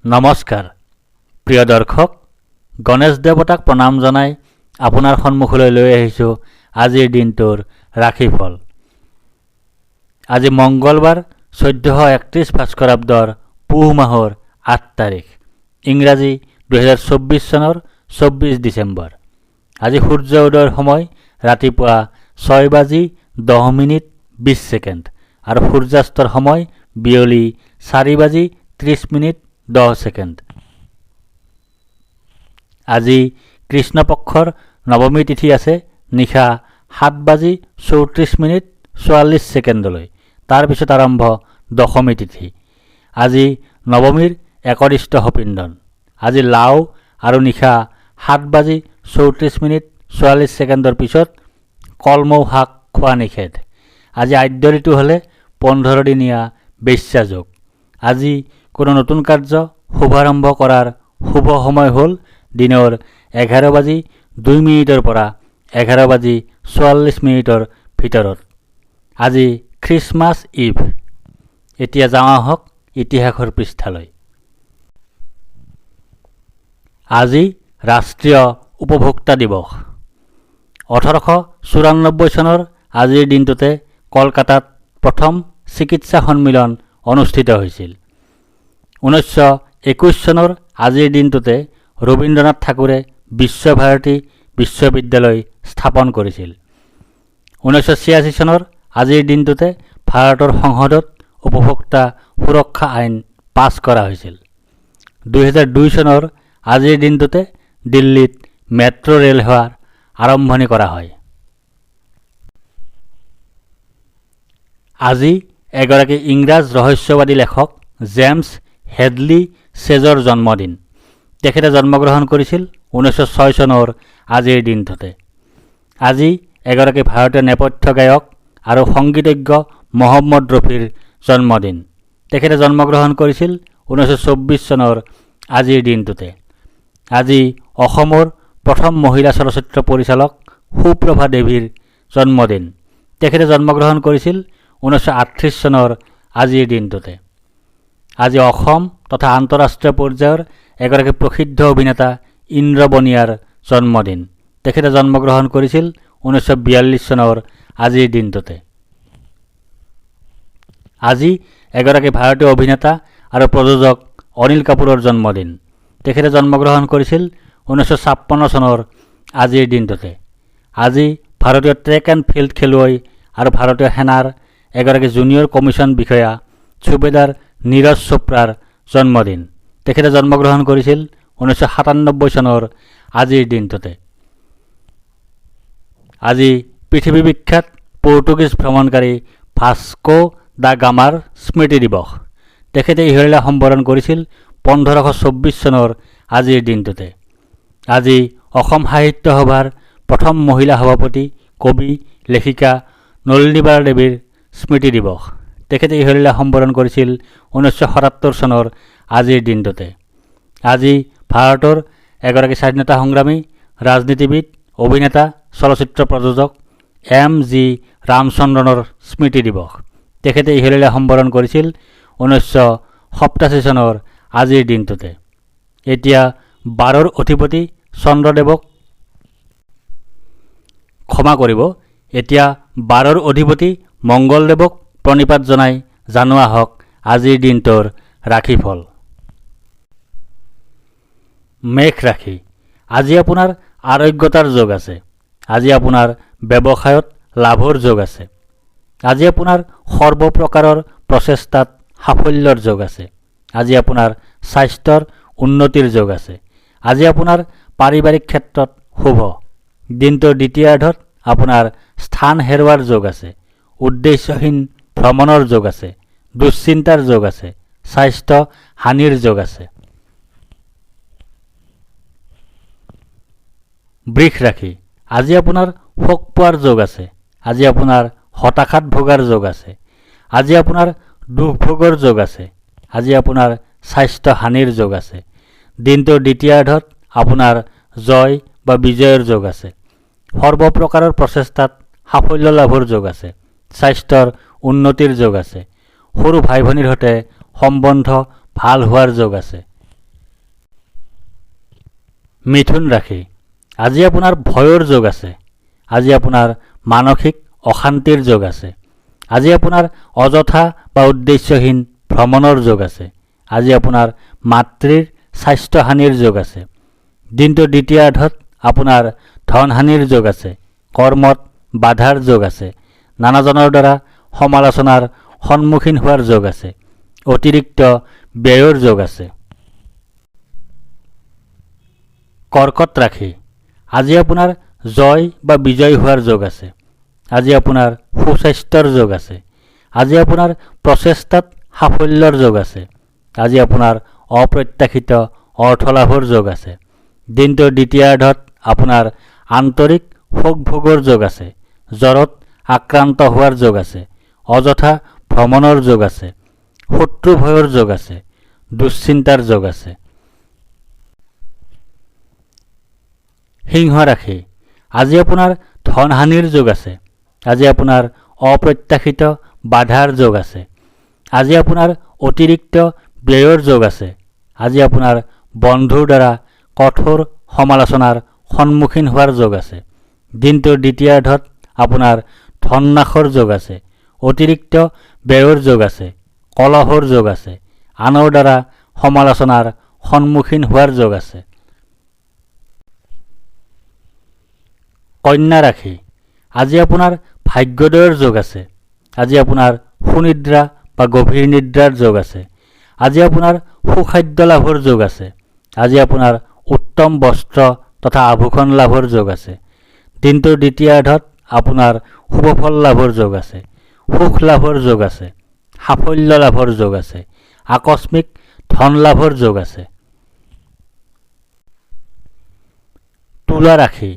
নমস্কাৰ প্ৰিয় দৰ্শক গণেশ দেৱতাক প্ৰণাম জনাই আপোনাৰ সন্মুখলৈ লৈ আহিছোঁ আজিৰ দিনটোৰ ৰাশিফল। আজি মঙ্গলবাৰ 1431 ভাস্কৰাব্দৰ পুহ মাহৰ 8 তাৰিখ, ইংৰাজী 2024 চনৰ 24 ডিচেম্বৰ। আজি সূৰ্য উদয়ৰ সময় ৰাতিপুৱা 6:10:20 আৰু সূৰ্যাস্তৰ সময় বিয়লি 4:30:10। আজি কৃষ্ণপক্ষৰ নৱমী তিথি আছে নিশা 7:34:44। তাৰপিছত আৰম্ভ দশমী তিথি। আজি নৱমীৰ একদিষ্ট সপিণ্ডন। আজি লাও আৰু নিশা 7:34:44 পিছত কলমৌ শাক খোৱা নিষেধ। আজি আদ্য ঋতু হ'লে 15 দিনীয়া বেশ্যাযোগ। আজি কোনো নতুন কাৰ্য শুভাৰম্ভ কৰাৰ শুভ সময় হ'ল দিনৰ 11:02 পৰা 11:44 ভিতৰত। আজি খ্ৰীষ্টমাছ ইভ। এতিয়া যাওঁ আহক ইতিহাসৰ পৃষ্ঠালৈ। আজি ৰাষ্ট্ৰীয় উপভোক্তা দিৱস। 1894 চনৰ আজিৰ দিনটোতে কলকাতাত প্ৰথম চিকিৎসা সন্মিলন অনুষ্ঠিত হৈছিল। 1921 চনৰ আজিৰ দিনটোতে ৰবীন্দ্ৰনাথ ঠাকুৰে বিশ্বভাৰতী বিশ্ববিদ্যালয় স্থাপন কৰিছিল। 1986 চনৰ আজিৰ দিনটোতে ভাৰতৰ সংসদত উপভোক্তা সুৰক্ষা আইন পাছ কৰা হৈছিল। 2002 চনৰ আজিৰ দিনটোতে দিল্লীত মেট্ৰ' ৰেল সেৱাৰ আৰম্ভণি কৰা হয়। আজি এগৰাকী ইংৰাজ ৰহস্যবাদী লেখক জেমছ হেডলি চেজৰ জন্মদিন। তেখেতে জন্মগ্ৰহণ কৰিছিল 1906 চনৰ আজিৰ দিনটোতে। আজি এগৰাকী ভাৰতীয় নেপথ্য গায়ক আৰু সংগীতজ্ঞ মহম্মদ ৰফিৰ জন্মদিন। তেখেতে জন্মগ্ৰহণ কৰিছিল 1924 চনৰ আজিৰ দিনটোতে। আজি অসমৰ প্ৰথম মহিলা চলচ্চিত্ৰ পৰিচালক সুপ্ৰভা দেৱীৰ জন্মদিন। তেখেতে জন্মগ্ৰহণ কৰিছিল 1938 চনৰ আজিৰ দিনটোতে। আজি অসম তথা আন্তঃৰাষ্ট্ৰীয় পৰ্যায়ৰ এগৰাকী প্ৰসিদ্ধ অভিনেতা ইন্দ্ৰ বনিয়াৰ জন্মদিন। তেখেতে জন্মগ্ৰহণ কৰিছিল 1942 চনৰ আজিৰ দিনটোতে। আজি এগৰাকী ভাৰতীয় অভিনেতা আৰু প্ৰযোজক অনিল কাপুৰৰ জন্মদিন। তেখেতে জন্মগ্ৰহণ কৰিছিল 1956 চনৰ আজিৰ দিনটোতে। আজি ভাৰতীয় ট্ৰেক এণ্ড ফিল্ড খেলুৱৈ আৰু ভাৰতীয় সেনাৰ এগৰাকী জুনিয়ৰ কমিছন বিষয়া সুবেদাৰ নীৰজ চোপ্ৰাৰ জন্মদিন। তেখেতে জন্মগ্ৰহণ কৰিছিল 1997 চনৰ আজিৰ দিনটোতে। আজি পৃথিৱী বিখ্যাত পৰ্তুগীজ ভ্ৰমণকাৰী ভাস্কো দা গামাৰ স্মৃতি দিৱস। তেখেতে ইহলীলা সম্বৰণ কৰিছিল 1524 চনৰ আজিৰ দিনটোতে। আজি অসম সাহিত্য সভাৰ প্ৰথম মহিলা সভাপতি কবি লেখিকা নলিনী বালা দেৱীৰ স্মৃতি দিৱস। তেখেতে ইহলীলা সম্বৰণ কৰিছিল 1977 চনৰ আজিৰ দিনটোতে। আজি ভাৰতৰ এগৰাকী স্বাধীনতা সংগ্ৰামী, ৰাজনীতিবিদ, অভিনেতা, চলচ্চিত্ৰ প্ৰযোজক M.G. ৰামচন্দ্ৰনৰ স্মৃতি দিৱস। তেখেতে ইহলীলা সম্বৰণ কৰিছিল 1987 চনৰ আজিৰ দিনটোতে। এতিয়া 12ৰ অধিপতি চন্দ্ৰদেৱক ক্ষমা কৰিব। এতিয়া 12ৰ অধিপতি মংগলদেৱক প্ৰণিপাত জনাই জানোৱা হওক আজিৰ দিনটোৰ ৰাশিফল। মেষ ৰাশি। আজি আপোনাৰ আৰোগ্যতাৰ যোগ আছে। আজি আপোনাৰ ব্যৱসায়ত লাভৰ যোগ আছে। আজি আপোনাৰ সৰ্বপ্ৰকাৰৰ প্ৰচেষ্টাত সাফল্যৰ যোগ আছে। আজি আপোনাৰ স্বাস্থ্যৰ উন্নতিৰ যোগ আছে। আজি আপোনাৰ পাৰিবাৰিক ক্ষেত্ৰত শুভ। দিনটোৰ দ্বিতীয়াৰ্ধত আপোনাৰ স্থান হেৰুৱাৰ যোগ আছে। উদ্দেশ্যহীন ভ্ৰমণৰ যোগ আছে। দুশ্চিন্তাৰ যোগ আছে। স্বাস্থ্য হানিৰ যোগ আছে। বৃষ ৰাশি। আজি আপোনাৰ শোক পোৱাৰ যোগ আছে। আজি আপোনাৰ হতাশাত ভোগাৰ যোগ আছে। আজি আপোনাৰ দুখ ভোগৰ যোগ আছে। আজি আপোনাৰ স্বাস্থ্য হানিৰ যোগ আছে। দিনটোৰ দ্বিতীয়াৰ্ধত আপোনাৰ জয় বা বিজয়ৰ যোগ আছে। সৰ্বপ্ৰকাৰৰ প্ৰচেষ্টাত সাফল্য লাভৰ যোগ আছে। স্বাস্থ্যৰ উন্নতিৰ যোগ আছে। সৰু ভাই ভনীৰ সৈতে সম্বন্ধ ভাল হোৱাৰ যোগ আছে। মিথুন ৰাশি, আজি আপোনাৰ ভয়ৰ যোগ আছে। আজি আপোনাৰ মানসিক অশান্তিৰ যোগ আছে। আজি আপোনাৰ অযথা বা উদ্দেশ্যহীন ভ্ৰমণৰ যোগ আছে। আজি আপোনাৰ মাতৃৰ স্বাস্থ্যহানিৰ যোগ আছে। দিনটোৰ দ্বিতীয়াৰ্ধত আপোনাৰ ধনহানিৰ যোগ আছে। কৰ্মত বাধাৰ যোগ আছে। নানাজনৰ দ্বাৰা সমালোচনাৰ সন্মুখীন হোৱাৰ যোগ আছে। অতিৰিক্ত ব্যয়ৰ যোগ আছে। কৰ্কট ৰাশি, আজি আপোনাৰ জয় বা বিজয় হোৱাৰ যোগ আছে। আজি আপোনাৰ সুস্বাস্থ্যৰ যোগ আছে। আজি আপোনাৰ প্ৰচেষ্টাত সাফল্যৰ যোগ আছে। আজি আপোনাৰ অপ্ৰত্যাশিত অৰ্থলাভৰ যোগ আছে। দিনটোৰ দ্বিতীয়াৰ্ধত আপোনাৰ আন্তৰিক সুখ ভোগৰ যোগ আছে। জ্বৰত আক্ৰান্ত হোৱাৰ যোগ আছে। অযথা ভ্ৰমণৰ যোগ আছে। শত্ৰু ভয়ৰ যোগ আছে। দুশ্চিন্তাৰ যোগ আছে। সিংহ ৰাশি, আজি আপোনাৰ ধনহানিৰ যোগ আছে। আজি আপোনাৰ অপ্ৰত্যাশিত বাধাৰ যোগ আছে। আজি আপোনাৰ অতিৰিক্ত ব্যয়ৰ যোগ আছে। আজি আপোনাৰ বন্ধুৰ দ্বাৰা কঠোৰ সমালোচনাৰ সন্মুখীন হোৱাৰ যোগ আছে। দিনটোৰ দ্বিতীয়াৰ্ধত আপোনাৰ ধননাশৰ যোগ আছে। অতিৰিক্ত ব্যয়ৰ যোগ আছে। কলহৰ যোগ আছে। আনৰ দ্বাৰা সমালোচনাৰ সন্মুখীন হোৱাৰ যোগ আছে। কন্যা ৰাশি, আজি আপোনাৰ ভাগ্যোদয়ৰ যোগ আছে। আজি আপোনাৰ সুনিদ্ৰা বা গভীৰ নিদ্ৰাৰ যোগ আছে। আজি আপোনাৰ সুখাদ্য লাভৰ যোগ আছে। আজি আপোনাৰ উত্তম বস্ত্ৰ তথা আভূষণ লাভৰ যোগ আছে। দিনটোৰ দ্বিতীয়াৰ্ধত আপোনাৰ শুভফল লাভৰ যোগ আছে। সুখ লাভৰ যোগ আছে। সাফল্য লাভৰ যোগ আছে। আকস্মিক ধন লাভৰ যোগ আছে। তুলা ৰাশি,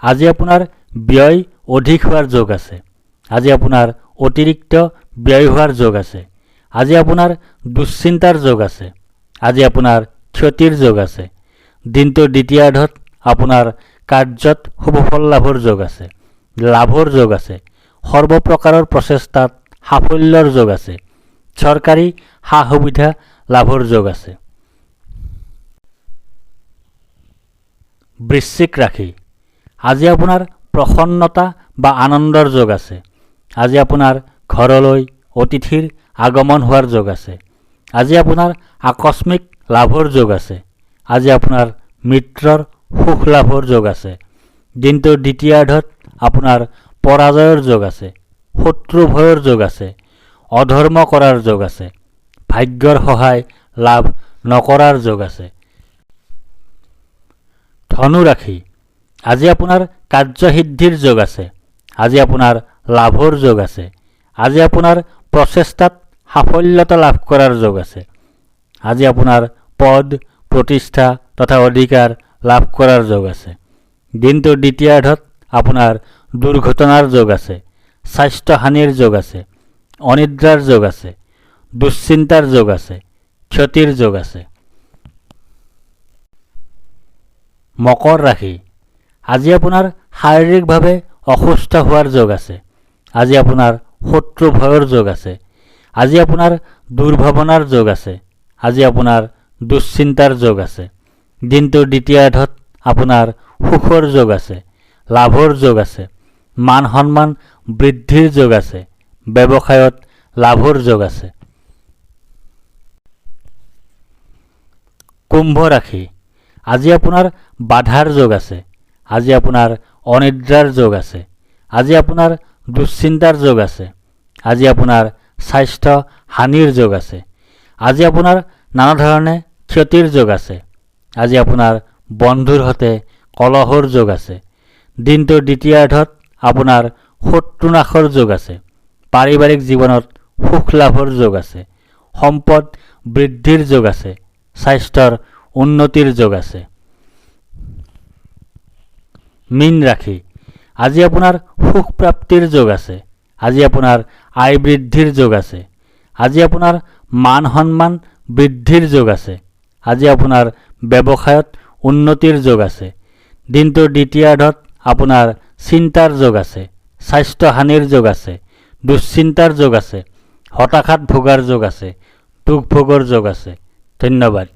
আজি আপোনাৰ ব্যয় অধিক হোৱাৰ যোগ আছে। আজি আপোনাৰ অতিৰিক্ত ব্যয় হোৱাৰ যোগ আছে। আজি আপোনাৰ দুশ্চিন্তাৰ যোগ আছে। আজি আপোনাৰ ক্ষতিৰ যোগ আছে। দিনটোৰ দ্বিতীয়াৰ্ধত আপোনাৰ কাৰ্যত শুভফল লাভৰ যোগ আছে। লাভৰ যোগ আছে। সৰ্বপ্ৰকাৰৰ প্ৰচেষ্টাত সাফল্যৰ যোগ আছে। চৰকাৰী সা সুবিধা লাভৰ যোগ আছে। বৃশ্চিক ৰাশি, আজি আপোনাৰ প্ৰসন্নতা বা আনন্দৰ যোগ আছে। আজি আপোনাৰ ঘৰলৈ অতিথিৰ আগমন হোৱাৰ যোগ আছে। আজি আপোনাৰ আকস্মিক লাভৰ যোগ আছে। আজি আপোনাৰ মিত্ৰৰ সুখ লাভৰ যোগ আছে। দিনটোৰ দ্বিতীয়াৰ্ধত আপোনাৰ পৰাজয়ৰ যোগ আছে। শত্ৰু ভয়ৰ যোগ আছে। অধৰ্ম কৰাৰ যোগ আছে। ভাগ্যৰ সহায় লাভ নকৰাৰ যোগ আছে। ধনু ৰাশি, আজি আপোনাৰ কাৰ্যসিদ্ধিৰ যোগ আছে। আজি আপোনাৰ লাভৰ যোগ আছে। আজি আপোনাৰ প্ৰচেষ্টাত সাফল্যতা লাভ কৰাৰ যোগ আছে। আজি আপোনাৰ পদ প্ৰতিষ্ঠা তথা অধিকাৰ লাভ কৰাৰ যোগ আছে। দিনটোৰ দ্বিতীয়াৰ্ধত আপোনাৰ দুৰ্ঘটনাৰ যোগ আছে। স্বাস্থ্যহানিৰ যোগ আছে। অনিদ্ৰাৰ যোগ আছে। দুশ্চিন্তাৰ যোগ আছে। ক্ষতিৰ যোগ আছে। মকৰ ৰাশি, আজি আপোনাৰ শাৰীৰিকভাৱে অসুস্থ হোৱাৰ যোগ আছে। আজি আপোনাৰ শত্ৰু ভয়ৰ যোগ আছে। আজি আপোনাৰ দুৰ্ভাৱনাৰ যোগ আছে। আজি আপোনাৰ দুশ্চিন্তাৰ যোগ আছে। দিনটোৰ দ্বিতীয়াৰ্ধত আপোনাৰ সুখৰ যোগ আছে। লাভৰ যোগ আছে। মান সন্মান বৃদ্ধিৰ যোগ আছে। ব্যৱসায়ত লাভৰ যোগ আছে। কুম্ভ ৰাশি, আজি আপোনাৰ বাধাৰ যোগ আছে। আজি আপোনাৰ অনিদ্ৰাৰ যোগ আছে। আজি আপোনাৰ দুশ্চিন্তাৰ যোগ আছে। আজি আপোনাৰ স্বাস্থ্য হানিৰ যোগ আছে। আজি আপোনাৰ নানা ধৰণে ক্ষতিৰ যোগ আছে। আজি আপোনাৰ বন্ধুৰ সৈতে কলহৰ যোগ আছে। দিনটোৰ দ্বিতীয়াৰ্ধত আপোনাৰ শত্ৰুনাশৰ যোগ আছে। পাৰিবাৰিক জীৱনত সুখ লাভৰ যোগ আছে। সম্পদ বৃদ্ধিৰ যোগ আছে। স্বাস্থ্যৰ উন্নতিৰ যোগ আছে। মীন ৰাশি, আজি আপোনাৰ সুখ প্ৰাপ্তিৰ যোগ আছে। আজি আপোনাৰ আয় বৃদ্ধিৰ যোগ আছে। আজি আপোনাৰ মান সন্মান বৃদ্ধিৰ যোগ আছে। আজি আপোনাৰ ব্যৱসায়ত উন্নতিৰ যোগ আছে। দিনটোৰ দ্বিতীয়াৰ্ধত আপোনাৰ চিন্তাৰ যোগ আছে। স্বাস্থ্যহানিৰ যোগ আছে। দুশ্চিন্তাৰ যোগ আছে। হতাশাত ভোগাৰ যোগ আছে। দুখ ভোগৰ যোগ আছে। ধন্যবাদ।